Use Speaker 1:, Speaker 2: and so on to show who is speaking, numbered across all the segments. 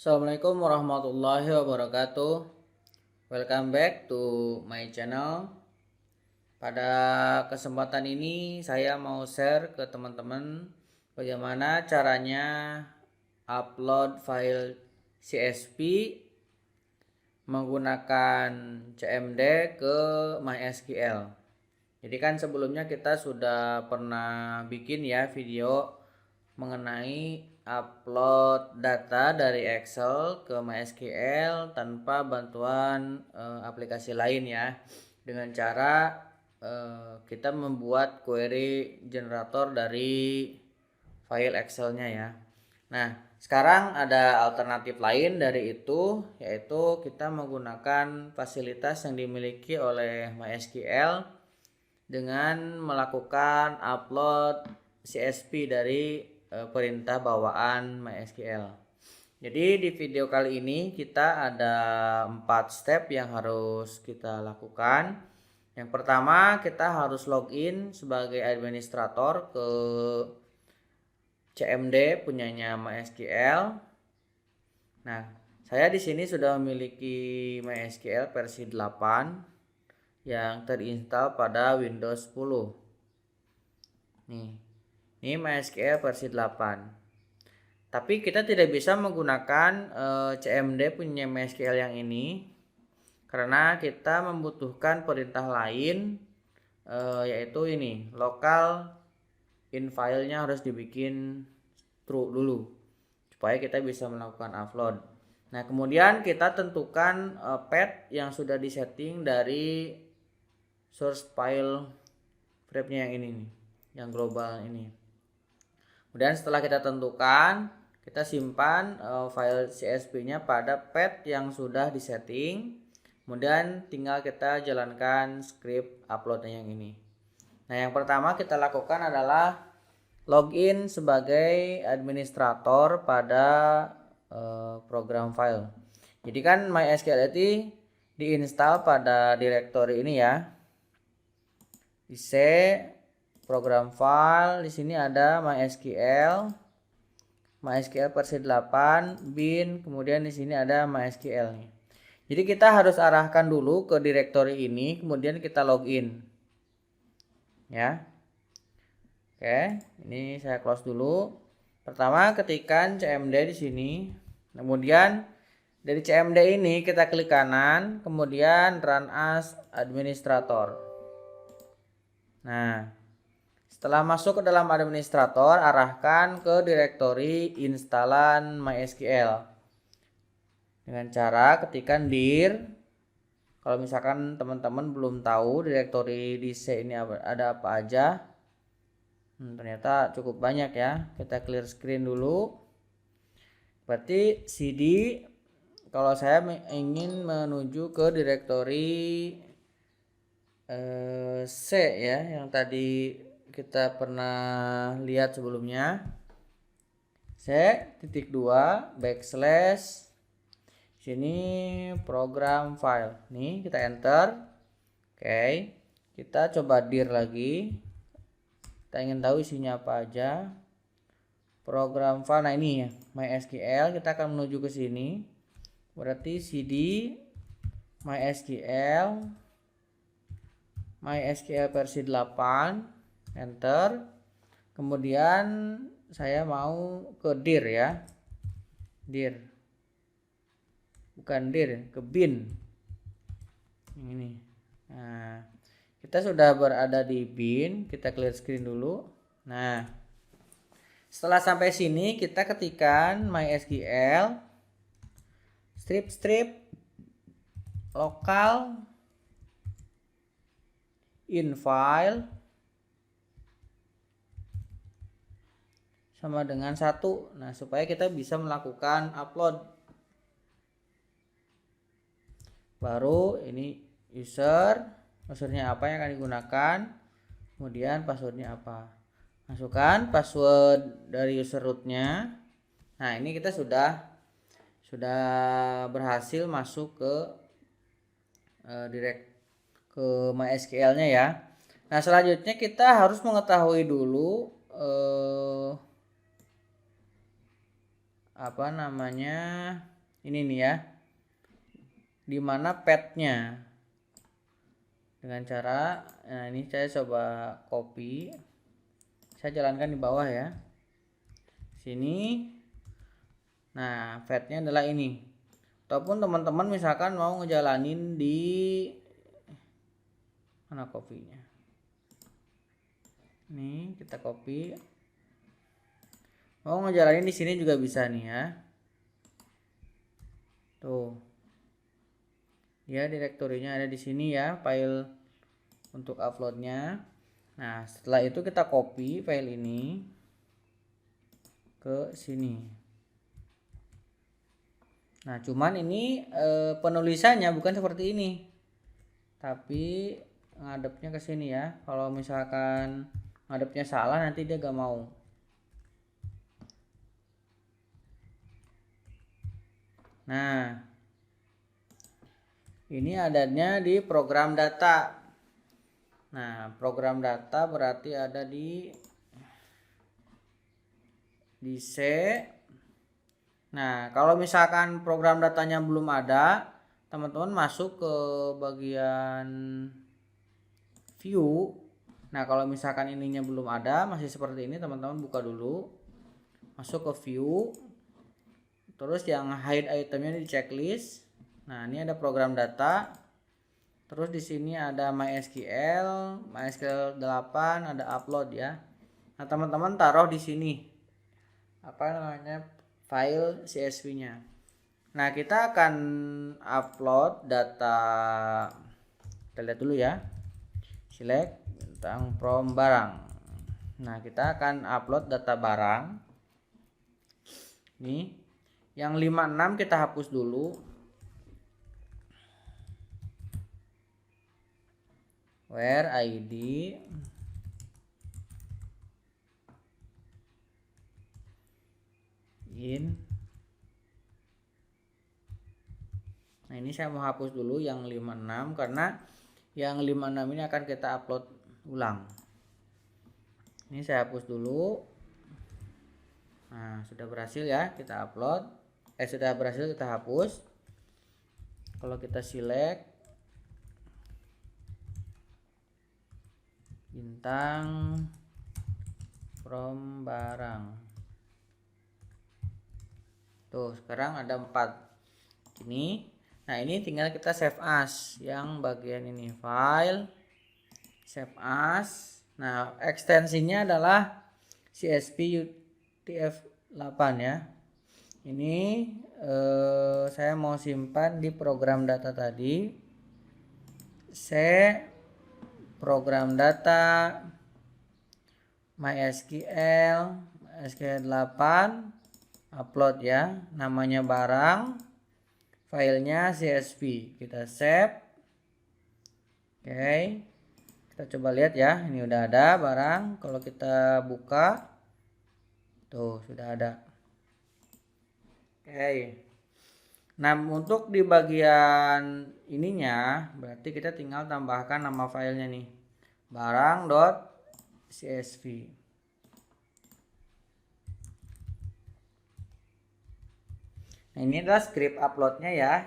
Speaker 1: Assalamualaikum warahmatullahi wabarakatuh. Welcome back to my channel. Pada kesempatan ini saya mau share ke teman-teman bagaimana caranya upload file CSV menggunakan CMD ke MySQL. Jadi kan sebelumnya kita sudah pernah bikin ya video mengenai upload data dari Excel ke MySQL tanpa bantuan aplikasi lain ya, dengan cara kita membuat query generator dari file Excelnya ya. Nah, sekarang ada alternatif lain dari itu, yaitu kita menggunakan fasilitas yang dimiliki oleh MySQL dengan melakukan upload CSV dari perintah bawaan MySQL. Jadi di video kali ini kita ada 4 step yang harus kita lakukan. Yang pertama, kita harus login sebagai administrator ke CMD punyanya MySQL. Nah, saya di sini sudah memiliki MySQL versi 8 yang terinstall pada Windows 10. Ini MySQL versi 8. Tapi kita tidak bisa menggunakan CMD punya MySQL yang ini karena kita membutuhkan perintah lain, yaitu ini, local in file-nya harus dibikin true dulu supaya kita bisa melakukan upload. Nah, kemudian kita tentukan path yang sudah disetting dari source file wrapnya yang ini nih, yang global ini. Kemudian setelah kita tentukan, kita simpan file CSV-nya pada path yang sudah disetting. Kemudian tinggal kita jalankan script uploadnya yang ini. Nah, yang pertama kita lakukan adalah login sebagai administrator pada program file. Jadi kan MySQL itu diinstal pada directory ini ya. Di C program file, di sini ada MySQL versi 8 bin, kemudian di sini ada MySQL nih. Jadi kita harus arahkan dulu ke directory ini, kemudian kita login. Ya. Oke, ini saya close dulu. Pertama ketikkan CMD di sini. Kemudian dari CMD ini kita klik kanan, kemudian run as administrator. Nah, setelah masuk ke dalam administrator, arahkan ke directory instalan MySQL. Dengan cara ketikkan dir. Kalau misalkan teman-teman belum tahu directory di C ini ada apa aja, ternyata cukup banyak ya. Kita clear screen dulu. Berarti cd, kalau saya ingin menuju ke directory C ya, yang tadi kita pernah lihat sebelumnya. C.2 backslash sini program file. Nih kita enter. Oke, kita coba dir lagi. Kita ingin tahu isinya apa aja. Program file, nah ini ya MySQL, kita akan menuju ke sini. Berarti cd MySQL versi 8, enter. Kemudian saya mau ke dir ya, dir, bukan dir, ke bin ini. Nah, kita sudah berada di bin, kita clear screen dulu. Nah, setelah sampai sini kita ketikkan MySQL strip local in file sama dengan 1. Nah, supaya kita bisa melakukan upload. Baru ini usernya apa yang akan digunakan, kemudian passwordnya apa. Masukkan password dari user rootnya. Nah, ini kita sudah berhasil masuk ke direct ke MySQL-nya ya. Nah, selanjutnya kita harus mengetahui dulu apa namanya, ini nih ya, di mana petnya, dengan cara, nah ini saya coba copy, saya jalankan di bawah ya, sini. Nah petnya adalah ini, ataupun teman-teman misalkan mau ngejalanin di mana kopinya, ini kita copy, mau ngejalanin di sini juga bisa nih ya. Tuh, ya direktorinya ada di sini ya, file untuk uploadnya. Nah setelah itu kita copy file ini ke sini. Nah cuman ini penulisannya bukan seperti ini, tapi ngadepnya ke sini ya. Kalau misalkan ngadepnya salah nanti dia gak mau. Nah ini adanya di program data. Nah program data berarti ada di C. Nah kalau misalkan program datanya belum ada, teman-teman masuk ke bagian view. Nah kalau misalkan ininya belum ada, masih seperti ini, teman-teman buka dulu, masuk ke view, terus yang hide itemnya di checklist. Nah ini ada program data, terus di sini ada MySQL 8, ada upload ya. Nah teman-teman taruh di sini apa namanya, file CSV-nya. Nah kita akan upload data, kita lihat dulu ya, select tentang from barang. Nah kita akan upload data barang. Nih yang 56 kita hapus dulu, where ID in. Nah ini saya mau hapus dulu yang 56 karena yang 56 ini akan kita upload ulang. Ini saya hapus dulu. Nah sudah berhasil ya kita upload, sudah berhasil kita hapus. Kalau kita select bintang from barang, tuh sekarang ada 4 ini. Nah ini tinggal kita save as yang bagian ini, file save as. Nah ekstensinya adalah CSV UTF-8 ya. Ini saya mau simpan di program data tadi, program data MySQL 8 upload ya, namanya barang, filenya CSV, kita save. Oke, kita coba lihat ya, ini udah ada barang. Kalau kita buka, tuh sudah ada. Oke, nah untuk di bagian ininya berarti kita tinggal tambahkan nama filenya nih, barang.csv. Nah ini adalah script uploadnya ya.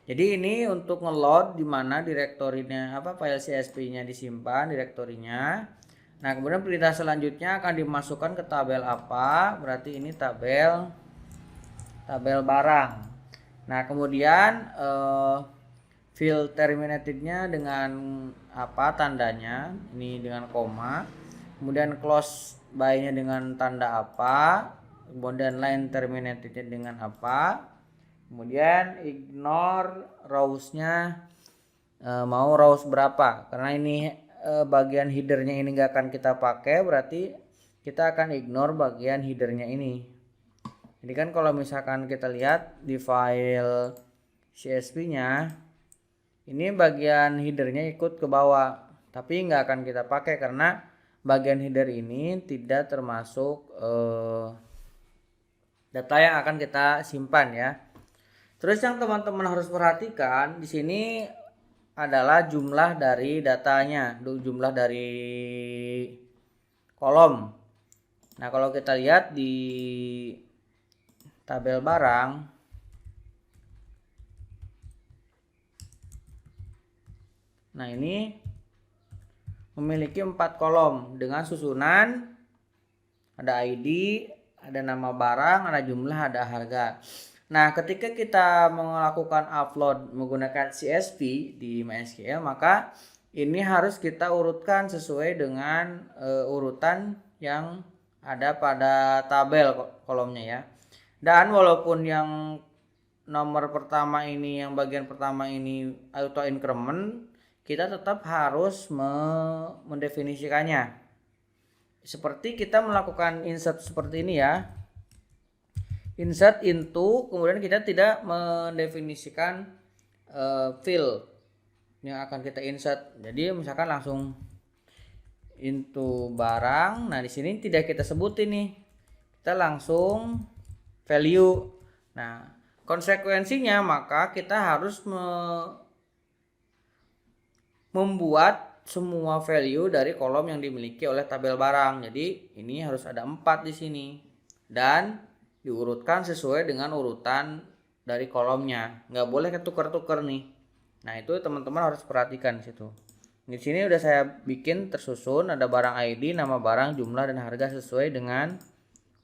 Speaker 1: Jadi ini untuk ngeload di mana direktorinya, apa, file CSV-nya disimpan direktorinya. Nah kemudian perintah selanjutnya akan dimasukkan ke tabel apa? Berarti ini tabel barang. Nah kemudian field terminatednya dengan apa tandanya? Ini dengan koma. Kemudian close by-nya dengan tanda apa? Kemudian line terminatednya dengan apa? Kemudian ignore rows-nya, mau rows berapa, karena ini bagian headernya ini nggak akan kita pakai, berarti kita akan ignore bagian headernya ini. Jadi kan kalau misalkan kita lihat di file CSV-nya, ini bagian headernya ikut ke bawah, tapi nggak akan kita pakai karena bagian header ini tidak termasuk data yang akan kita simpan ya. Terus yang teman-teman harus perhatikan di sini adalah jumlah dari datanya, jumlah dari kolom. Nah, kalau kita lihat di tabel barang, Nah, ini memiliki 4 kolom dengan susunan ada ID, ada nama barang, ada jumlah, ada harga. Nah, ketika kita melakukan upload menggunakan CSV di MySQL, maka ini harus kita urutkan sesuai dengan urutan yang ada pada tabel kolomnya ya. Dan walaupun yang nomor pertama ini, yang bagian pertama ini auto increment, kita tetap harus mendefinisikannya. Seperti kita melakukan insert seperti ini ya. Insert into, kemudian kita tidak mendefinisikan field yang akan kita insert. Jadi misalkan langsung into barang. Nah, di sini tidak kita sebut ini. Kita langsung value. Nah, konsekuensinya maka kita harus membuat semua value dari kolom yang dimiliki oleh tabel barang. Jadi ini harus ada 4 di sini dan diurutkan sesuai dengan urutan dari kolomnya. Nggak boleh ketukar-tukar nih. Nah, itu teman-teman harus perhatikan di situ. Di sini udah saya bikin tersusun, ada barang ID, nama barang, jumlah, dan harga sesuai dengan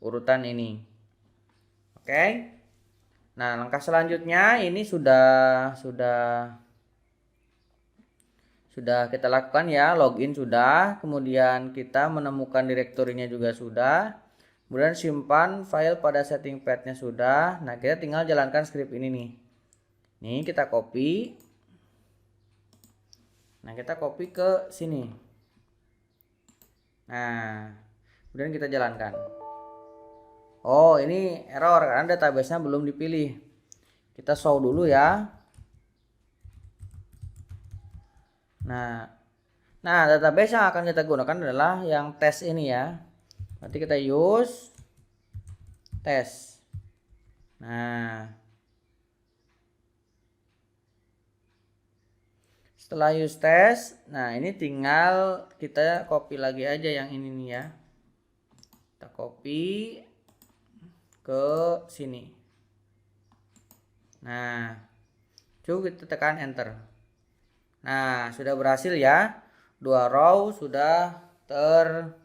Speaker 1: urutan ini. Oke. Nah, langkah selanjutnya ini sudah kita lakukan ya, login sudah, kemudian kita menemukan direktorinya juga sudah, kemudian simpan file pada setting pad-nya sudah. Nah, kita tinggal jalankan script ini nih. Nih kita copy. Nah, kita copy ke sini. Nah, kemudian kita jalankan. Oh, ini error karena database-nya belum dipilih. Kita show dulu ya. Nah, database yang akan kita gunakan adalah yang tes ini ya. Nanti kita use tes. Nah, setelah use tes, nah ini tinggal kita copy lagi aja yang ini nih ya. Kita copy ke sini. Nah, coba kita tekan enter. Nah, sudah berhasil ya. 2 row sudah terupload.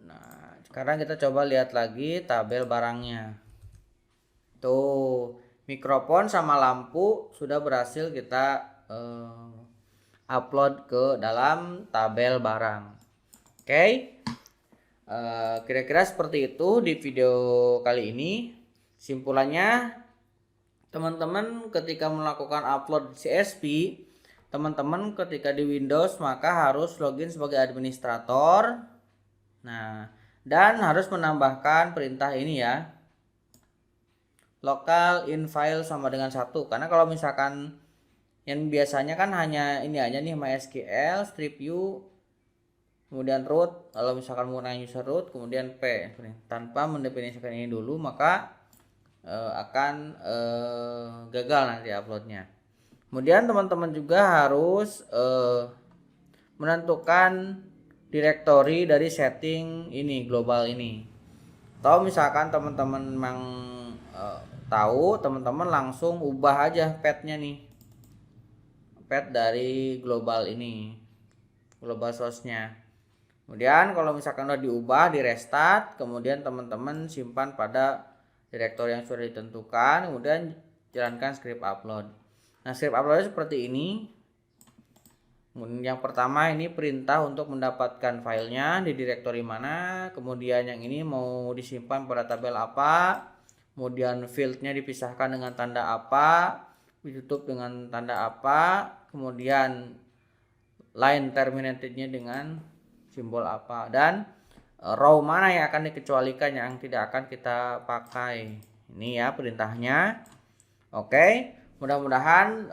Speaker 1: Nah, sekarang kita coba lihat lagi tabel barangnya. Tuh, mikrofon sama lampu sudah berhasil kita upload ke dalam tabel barang. Oke. Kira-kira seperti itu di video kali ini. Simpulannya, teman-teman ketika melakukan upload CSV, teman-teman ketika di Windows maka harus login sebagai administrator. Nah, dan harus menambahkan perintah ini ya, local in file sama dengan 1. Karena kalau misalkan yang biasanya kan hanya ini aja nih, MySQL strip u kemudian root, kalau misalkan menggunakan user root kemudian p tanpa mendefinisikan ini dulu, maka akan gagal nanti uploadnya. Kemudian teman-teman juga harus menentukan directory dari setting ini, global ini. Atau misalkan teman-teman memang tahu, teman-teman langsung ubah aja path-nya nih, path dari global ini, global source-nya. Kemudian kalau misalkan udah diubah, di restart, kemudian teman-teman simpan pada direktori yang sudah ditentukan, kemudian jalankan script upload. Nah, script upload seperti ini. Yang pertama ini perintah untuk mendapatkan filenya di direktori mana, kemudian yang ini mau disimpan pada tabel apa, kemudian fieldnya dipisahkan dengan tanda apa, ditutup dengan tanda apa, kemudian line terminatednya dengan simbol apa, dan row mana yang akan dikecualikan, yang tidak akan kita pakai. Ini ya perintahnya. Oke, mudah-mudahan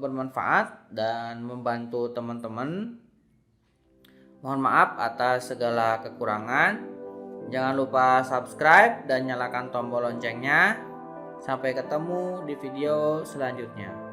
Speaker 1: bermanfaat dan membantu teman-teman. Mohon maaf atas segala kekurangan. Jangan lupa subscribe dan nyalakan tombol loncengnya. Sampai ketemu di video selanjutnya.